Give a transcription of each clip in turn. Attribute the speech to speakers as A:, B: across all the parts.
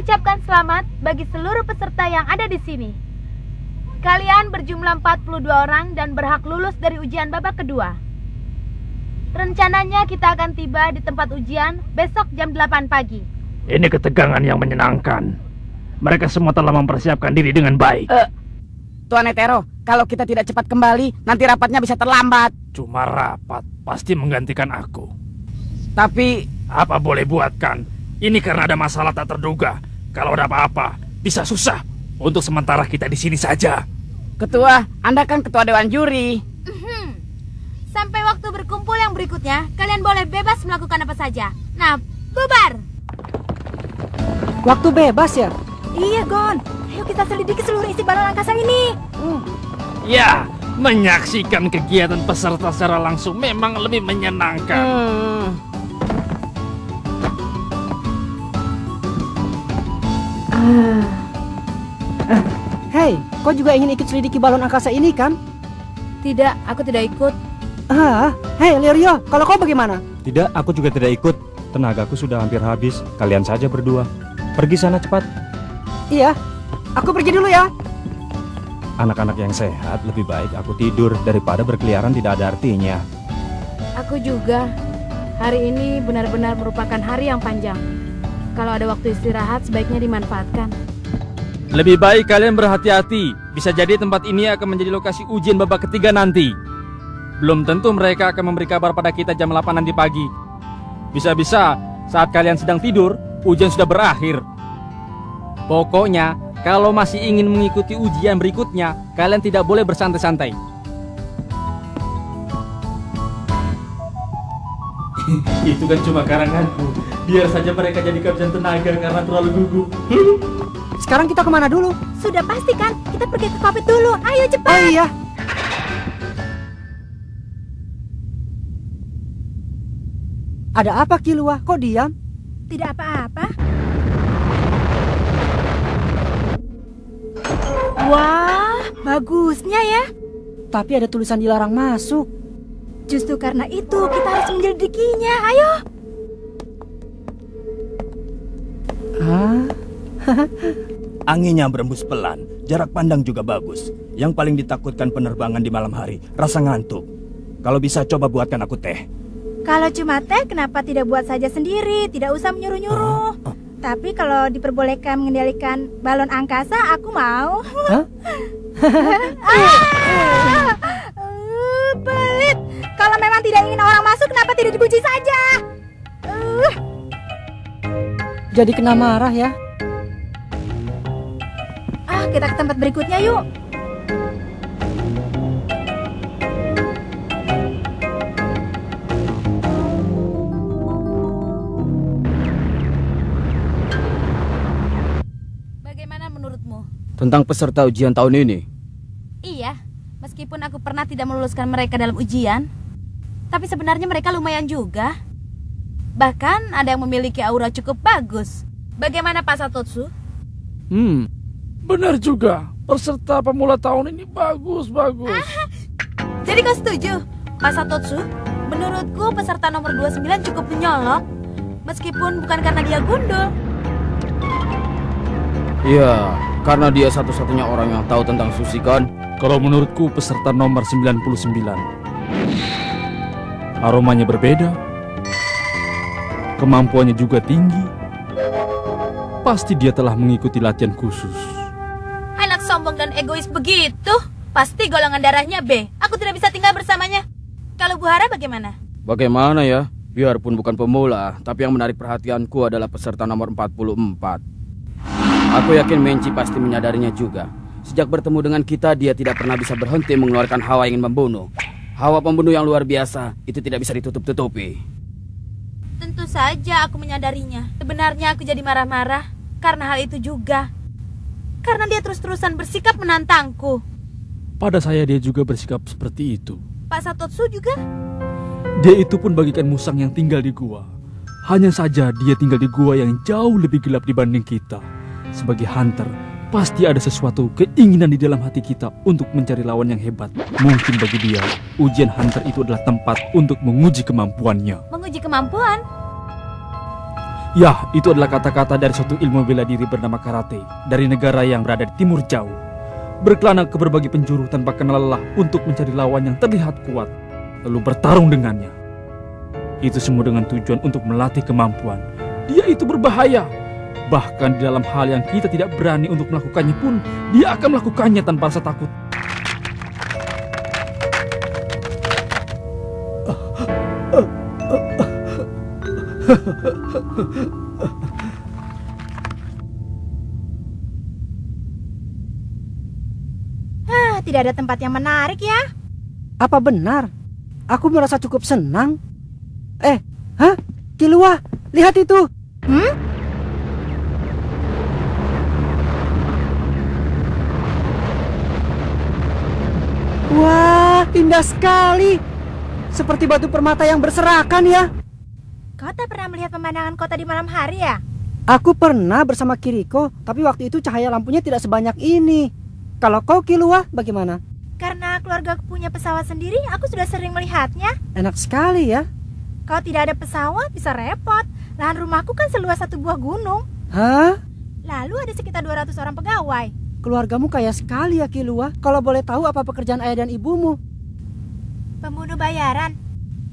A: ucapkan selamat bagi seluruh peserta yang ada di sini. Kalian berjumlah 42 orang dan berhak lulus dari ujian babak kedua. Rencananya kita akan tiba di tempat ujian besok jam 8 pagi.
B: Ini ketegangan yang menyenangkan. Mereka semua telah mempersiapkan diri dengan baik.
C: Tuan Hetero, kalau kita tidak cepat kembali, nanti rapatnya bisa terlambat.
B: Cuma rapat, pasti menggantikan aku.
C: Tapi
B: apa boleh buatkan? Ini karena ada masalah tak terduga. Kalau ada apa-apa, bisa susah. Untuk sementara kita di sini saja.
C: Ketua, Anda kan ketua dewan juri.
A: Sampai waktu berkumpul yang berikutnya, kalian boleh bebas melakukan apa saja. Nah, bubar!
D: Waktu bebas ya?
A: Iya, Gon. Ayo kita selidiki seluruh isi balon angkasa ini.
B: Ya, menyaksikan kegiatan peserta secara langsung memang lebih menyenangkan.
D: Hei, kau juga ingin ikut selidiki balon angkasa ini kan?
A: Tidak, aku tidak ikut.
D: Hei Lirio, kalau kau bagaimana?
E: Tidak, aku juga tidak ikut. Tenagaku sudah hampir habis. Kalian saja berdua. Pergi sana cepat.
D: Iya, aku pergi dulu ya.
E: Anak-anak yang sehat lebih baik aku tidur daripada berkeliaran tidak ada artinya.
A: Aku juga. Hari ini benar-benar merupakan hari yang panjang. Kalau ada waktu istirahat, sebaiknya dimanfaatkan.
F: Lebih baik kalian berhati-hati. Bisa jadi tempat ini akan menjadi lokasi ujian babak ketiga nanti. Belum tentu mereka akan memberi kabar pada kita jam 8 nanti pagi. Bisa-bisa saat kalian sedang tidur, ujian sudah berakhir. Pokoknya, kalau masih ingin mengikuti ujian berikutnya, kalian tidak boleh bersantai-santai. Itu kan cuma karanganku. Biar saja mereka jadi kehabisan tenaga karena terlalu gugup.
D: Sekarang kita kemana dulu?
A: Sudah pasti kan? Kita pergi ke kokpit dulu. Ayo cepat.
D: Oh iya. Ada apa Kilua? Kok diam?
A: Tidak apa-apa. Wah, bagusnya ya.
D: Tapi ada tulisan dilarang masuk.
A: Justru karena itu kita harus menyelidikinya. Ayo.
G: Anginnya berembus pelan, jarak pandang juga bagus. Yang paling ditakutkan penerbangan di malam hari, rasa ngantuk. Kalau bisa coba buatkan aku teh.
A: Kalau cuma teh, kenapa tidak buat saja sendiri? Tidak usah menyuruh-nyuruh. Tapi kalau diperbolehkan mengendalikan balon angkasa, aku mau. Pelit. Kalau memang tidak ingin orang masuk, kenapa tidak dikunci saja?
D: Jadi kena marah ya?
A: Kita ke tempat berikutnya yuk. Bagaimana menurutmu?
C: Tentang peserta ujian tahun ini?
A: Iya, meskipun aku pernah tidak meluluskan mereka dalam ujian, tapi sebenarnya mereka lumayan juga. Bahkan ada yang memiliki aura cukup bagus. Bagaimana Pak Satotsu?
B: Benar juga. Peserta pemula tahun ini bagus.
A: Jadi kau setuju, Pak Satotsu? Menurutku peserta nomor 29 cukup menyolok, meskipun bukan karena dia gundul.
C: Iya, karena dia satu-satunya orang yang tahu tentang sushi kan?
F: Kalau menurutku peserta nomor 99. Aromanya berbeda. Kemampuannya juga tinggi. Pasti dia telah mengikuti latihan khusus.
A: Anak sombong dan egois begitu. Pasti golongan darahnya B. Aku tidak bisa tinggal bersamanya. Kalau Bu Hara bagaimana?
C: Bagaimana ya? Biarpun bukan pemula, tapi yang menarik perhatianku adalah peserta nomor 44. Aku yakin Menci pasti menyadarinya juga. Sejak bertemu dengan kita, dia tidak pernah bisa berhenti mengeluarkan hawa ingin membunuh. Hawa pembunuh yang luar biasa, itu tidak bisa ditutup-tutupi.
A: Tentu saja aku menyadarinya. Sebenarnya aku jadi marah-marah karena hal itu juga. Karena dia terus-terusan bersikap menantangku.
F: Pada saya dia juga bersikap seperti itu.
A: Pak Satotsu juga?
F: Dia itu pun bagikan musang yang tinggal di gua. Hanya saja dia tinggal di gua yang jauh lebih gelap dibanding kita. Sebagai hunter, pasti ada sesuatu keinginan di dalam hati kita untuk mencari lawan yang hebat. Mungkin bagi dia, ujian hunter itu adalah tempat untuk menguji kemampuannya.
A: Menguji kemampuan?
F: Ya, itu adalah kata-kata dari suatu ilmu bela diri bernama karate dari negara yang berada di timur jauh. Berkelana ke berbagai penjuru tanpa kenal lelah untuk mencari lawan yang terlihat kuat, lalu bertarung dengannya. Itu semua dengan tujuan untuk melatih kemampuan. Dia itu berbahaya. Bahkan di dalam hal yang kita tidak berani untuk melakukannya pun, dia akan melakukannya tanpa rasa takut.
A: Tidak ada tempat yang menarik ya.
D: Apa benar? Aku merasa cukup senang. Hah? Kilua, lihat itu. Wah, indah sekali. Seperti batu permata yang berserakan ya.
A: Kau tak pernah melihat pemandangan kota di malam hari ya?
D: Aku pernah bersama Kiriko, tapi waktu itu cahaya lampunya tidak sebanyak ini. Kalau kau Kilua, bagaimana?
A: Karena keluarga aku punya pesawat sendiri, aku sudah sering melihatnya.
D: Enak sekali ya.
A: Kalau tidak ada pesawat, bisa repot. Lahan rumahku kan seluas satu buah gunung.
D: Hah?
A: Lalu ada sekitar 200 orang pegawai.
D: Keluargamu kaya sekali ya Kilua. Kalau boleh tahu apa pekerjaan ayah dan ibumu?
A: Pembunuh bayaran.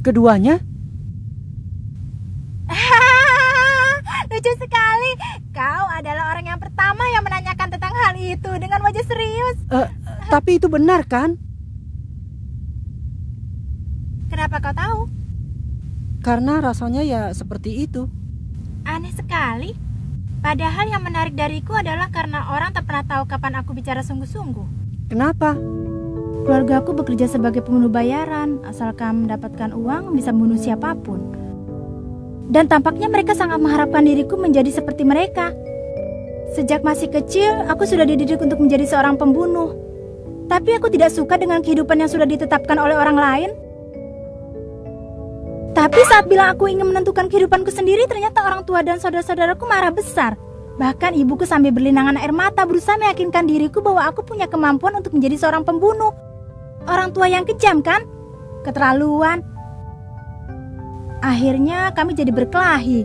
D: Keduanya?
A: Lucu sekali. Kau adalah orang yang pertama yang menanyakan tentang hal itu dengan wajah serius.
D: Tapi itu benar kan?
A: Kenapa kau tahu?
D: Karena rasanya ya seperti itu.
A: Aneh sekali. Padahal yang menarik dariku adalah karena orang tak pernah tahu kapan aku bicara sungguh-sungguh.
D: Kenapa?
A: Keluarga aku bekerja sebagai pembunuh bayaran. Asalkan mendapatkan uang, bisa membunuh siapapun. Dan tampaknya mereka sangat mengharapkan diriku menjadi seperti mereka. Sejak masih kecil, aku sudah dididik untuk menjadi seorang pembunuh. Tapi aku tidak suka dengan kehidupan yang sudah ditetapkan oleh orang lain. Tapi saat bilang aku ingin menentukan kehidupanku sendiri, ternyata orang tua dan saudara-saudaraku marah besar. Bahkan ibuku sambil berlinangan air mata berusaha meyakinkan diriku bahwa aku punya kemampuan untuk menjadi seorang pembunuh. Orang tua yang kejam kan? Keterlaluan. Akhirnya kami jadi berkelahi.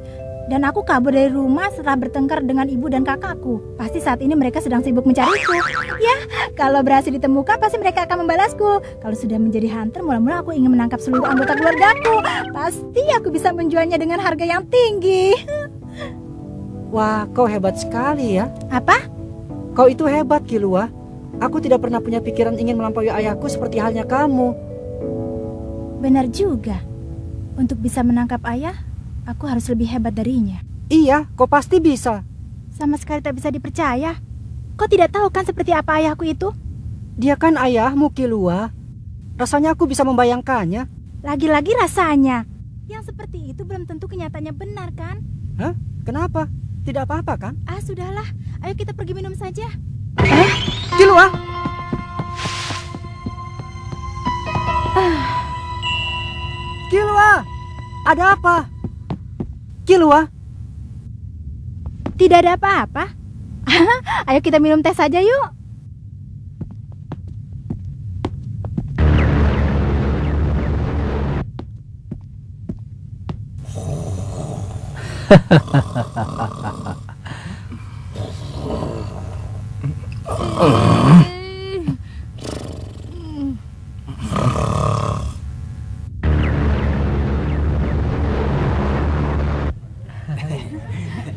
A: Dan aku kabur dari rumah setelah bertengkar dengan ibu dan kakakku. Pasti saat ini mereka sedang sibuk mencariku. Ya, kalau berhasil ditemukan pasti mereka akan membalasku. Kalau sudah menjadi hunter, mula-mula aku ingin menangkap seluruh anggota keluargaku. Pasti aku bisa menjualnya dengan harga yang tinggi.
D: Wah, kau hebat sekali ya.
A: Apa?
D: Kau itu hebat Kilua. Aku tidak pernah punya pikiran ingin melampaui ayahku seperti halnya kamu.
A: Benar juga. Untuk bisa menangkap ayah, aku harus lebih hebat darinya.
D: Iya, kau pasti bisa.
A: Sama sekali tak bisa dipercaya. Kau tidak tahu kan seperti apa ayahku itu?
D: Dia kan ayahmu Kilua. Rasanya aku bisa membayangkannya.
A: Lagi-lagi rasanya. Yang seperti itu belum tentu kenyataannya benar kan?
D: Hah? Kenapa? Tidak apa-apa kan?
A: Ah, sudahlah. Ayo kita pergi minum saja.
D: Kilua! Kilua! Ada apa? Kilua?
A: Tidak ada apa-apa. Ayo kita minum teh saja yuk.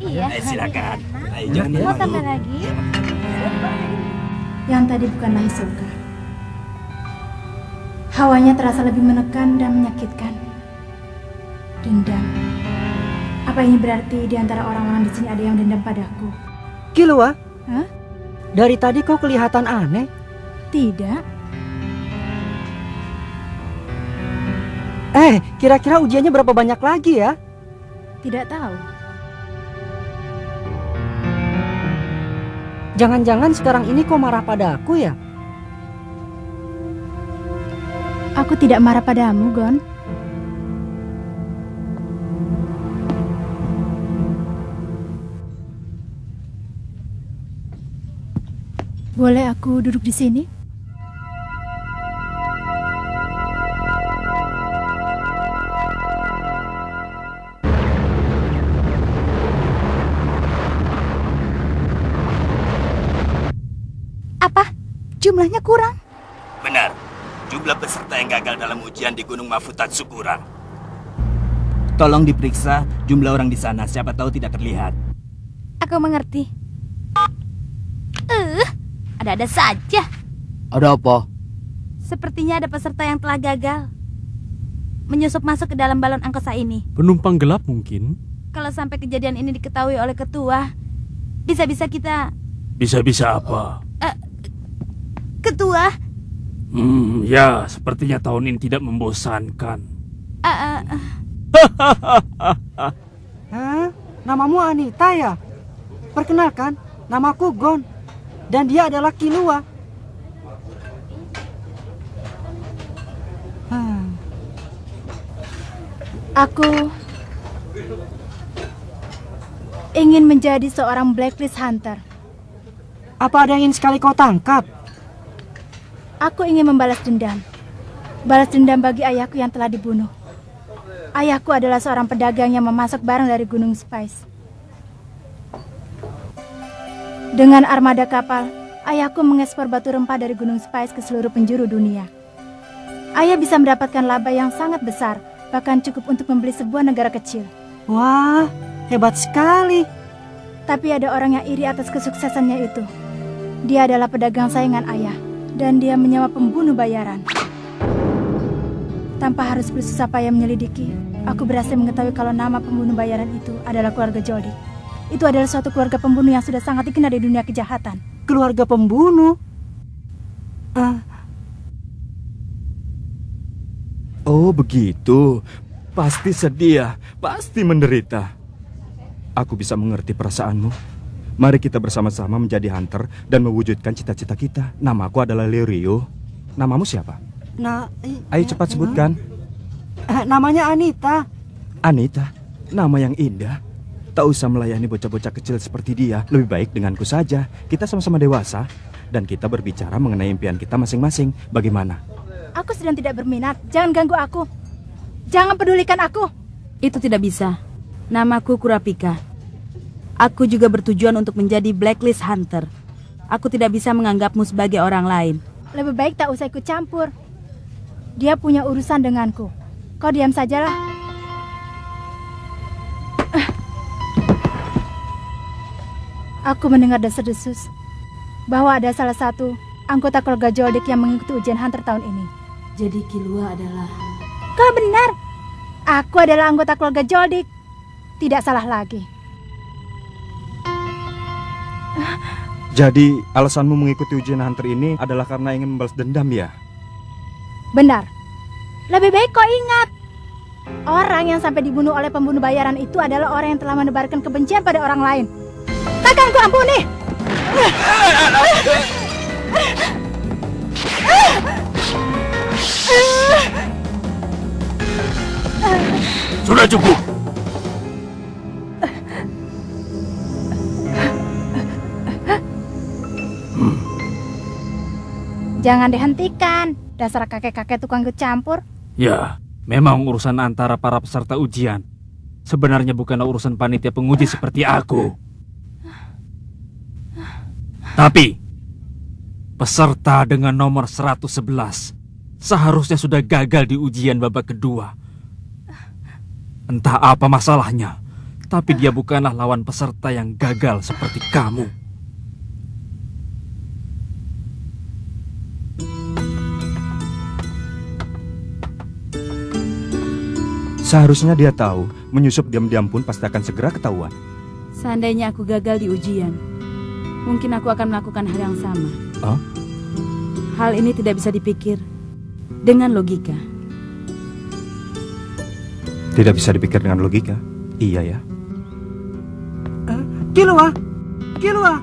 A: Iya.
G: Silakan.
A: Mau tambah lagi? Yang tadi bukanlah Hisoka. Hawanya terasa lebih menekan dan menyakitkan. Dendam. Apa ini berarti di antara orang-orang di sini ada yang dendam padaku?
D: Kilua?
A: Hah?
D: Dari tadi kau kelihatan aneh.
A: Tidak.
D: Kira-kira ujiannya berapa banyak lagi ya?
A: Tidak tahu.
D: Jangan-jangan sekarang ini kau marah pada aku ya?
A: Aku tidak marah padamu, Gon. Boleh aku duduk di sini? jumlahnya kurang.
G: Benar, jumlah peserta yang gagal dalam ujian di Gunung Mafutatsu kurang. Tolong diperiksa jumlah orang di sana, siapa tahu tidak terlihat.
A: Aku mengerti. Ada-ada saja.
C: Ada apa?
A: Sepertinya ada peserta yang telah gagal menyusup masuk ke dalam balon angkasa ini.
F: Penumpang gelap mungkin?
A: Kalau sampai kejadian ini diketahui oleh ketua, bisa-bisa kita...
B: Bisa-bisa apa?
A: Ketua?
B: Ya, sepertinya tahun ini tidak membosankan.
D: Hah? Namamu Anita ya? Perkenalkan, namaku Gon. Dan dia adalah Kilua.
A: Aku ingin menjadi seorang blacklist hunter.
D: Apa ada yang ingin sekali kau tangkap?
A: Aku ingin membalas dendam. Balas dendam bagi ayahku yang telah dibunuh. Ayahku adalah seorang pedagang yang memasok barang dari Gunung Spice. Dengan armada kapal, ayahku mengekspor batu rempah dari Gunung Spice ke seluruh penjuru dunia. Ayah bisa mendapatkan laba yang sangat besar, bahkan cukup untuk membeli sebuah negara kecil.
D: Wah, hebat sekali.
A: Tapi ada orang yang iri atas kesuksesannya itu. Dia adalah pedagang saingan ayah, dan dia menyewa pembunuh bayaran. Tanpa harus bersusah payah menyelidiki, aku berhasil mengetahui kalau nama pembunuh bayaran itu adalah keluarga Joldik. Itu adalah suatu keluarga pembunuh yang sudah sangat dikenal di dunia kejahatan.
D: Keluarga pembunuh?
G: Oh begitu, pasti sedih ya, pasti menderita. Aku bisa mengerti perasaanmu. Mari kita bersama-sama menjadi hunter dan mewujudkan cita-cita kita. Namaku adalah Lerio. Namamu siapa? Ayo cepat sebutkan.
D: Namanya Anita.
G: Anita, nama yang indah. Tak usah melayani bocah-bocah kecil seperti dia. Lebih baik denganku saja. Kita sama-sama dewasa dan kita berbicara mengenai impian kita masing-masing. Bagaimana?
A: Aku sedang tidak berminat. Jangan ganggu aku. Jangan pedulikan aku.
H: Itu tidak bisa. Namaku Kurapika. Aku juga bertujuan untuk menjadi blacklist hunter. Aku tidak bisa menganggapmu sebagai orang lain.
A: Lebih baik tak usah ikut campur. Dia punya urusan denganku. Kau diam sajalah. Aku mendengar desas-desus bahwa ada salah satu anggota keluarga Joldik yang mengikuti ujian hunter tahun ini.
H: Jadi Kilua adalah...
A: Kau benar. Aku adalah anggota keluarga Joldik. Tidak salah lagi.
G: Jadi alasanmu mengikuti ujian hunter ini adalah karena ingin membalas dendam ya?
A: Benar. Lebih baik kau ingat, orang yang sampai dibunuh oleh pembunuh bayaran itu adalah orang yang telah menebarkan kebencian pada orang lain. Takkan ku ampuni.
B: Sudah cukup.
A: Jangan dihentikan, dasar kakek-kakek tukang ikut campur.
F: Ya, memang urusan antara para peserta ujian. Sebenarnya bukanlah urusan panitia penguji seperti aku. Tapi, peserta dengan nomor 111 seharusnya sudah gagal di ujian babak kedua. Entah apa masalahnya, tapi dia bukanlah lawan peserta yang gagal seperti kamu.
G: Seharusnya dia tahu, menyusup diam-diam pun pasti akan segera ketahuan.
H: Seandainya aku gagal di ujian, mungkin aku akan melakukan hal yang sama.
G: Oh?
H: Hal ini tidak bisa dipikir dengan logika.
G: Tidak bisa dipikir dengan logika? Iya ya.
D: Kilua!